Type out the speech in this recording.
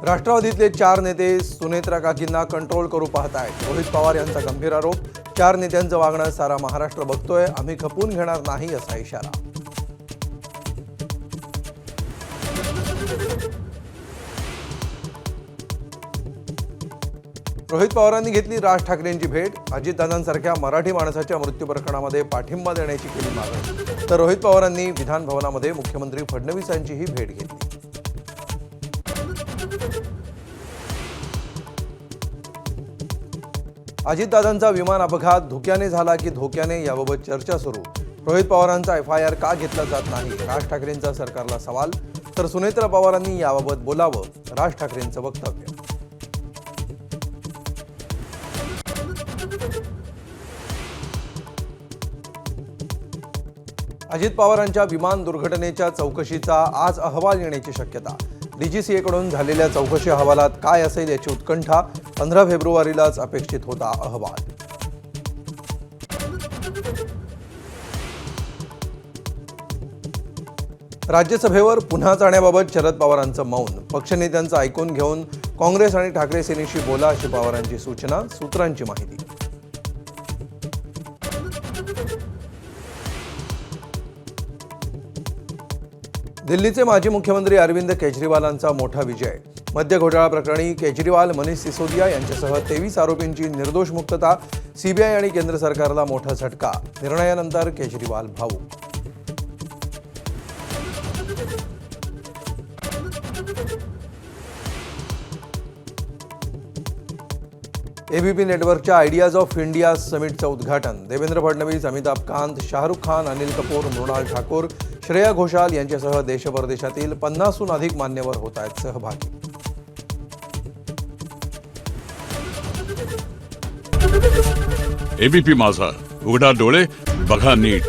राष्ट्रवादीतले 4 नेते सुनेत्रा काकींना कंट्रोल करू पाहतायत. रोहित पवार यांचा गंभीर आरोप. 4 नेत्यांचं वागणं सारा महाराष्ट्र बघतोय, आम्ही खपवून घेणार नाही असा इशारा. रोहित पवारांनी घेतली राज ठाकरेंची भेट. अजितदादांसारख्या मराठी माणसाच्या मृत्यू प्रकरणामध्ये पाठिंबा देण्याची केली मागणी. तर रोहित पवारांनी विधान भवनामध्ये मुख्यमंत्री फडणवीसांचीही भेट घेतली. अजितदादांचा विमान अपघात धोक्याने झाला की धोक्याने याबाबत चर्चा सुरू. रोहित पवारांचा FIR का घेतला जात नाही, राज ठाकरेंचा सरकारला सवाल. तर सुनेत्रा पवारांनी याबाबत बोलावं, राज ठाकरेंचं वक्तव्य. अजित पवारांच्या विमान दुर्घटनेच्या चौकशीचा आज अहवाल येण्याची शक्यता. DGCA कडून झालेल्या चौकशी अहवालात काय असेल याची उत्कंठा. 15 फेब्रुवारीलाच अपेक्षित होता अहवाल. राज्यसभेवर पुन्हा जाण्याबाबत शरद पवारांचं मौन. पक्षनेत्यांचं ऐकून घेऊन काँग्रेस आणि ठाकरे सेनेशी बोला अशी पवारांची सूचना. सूत्रांची माहिती. दिल्लीचे माजी मुख्यमंत्री अरविंद केजरीवालांचा मोठा विजय. मद्य घोटाळा प्रकरणी केजरीवाल, मनीष सिसोदिया यांच्यासह 23 आरोपींची निर्दोष मुक्तता. CBI आणि केंद्र सरकारला मोठा झटका. निर्णयानंतर केजरीवाल भावुक. ABP नेटवर्कच्या आयडियाज ऑफ इंडिया समिटचं उद्घाटन. देवेंद्र फडणवीस, अमिताभ कांत, शाहरुख खान, अनिल कपूर, मृणाल ठाकूर, श्रेया घोषाल यांच्यासह देश-परदेशातील 50हून अधिक मान्यवर होत आहेत सहभागी. ABP माझा, उघडा डोळे बघा नीट.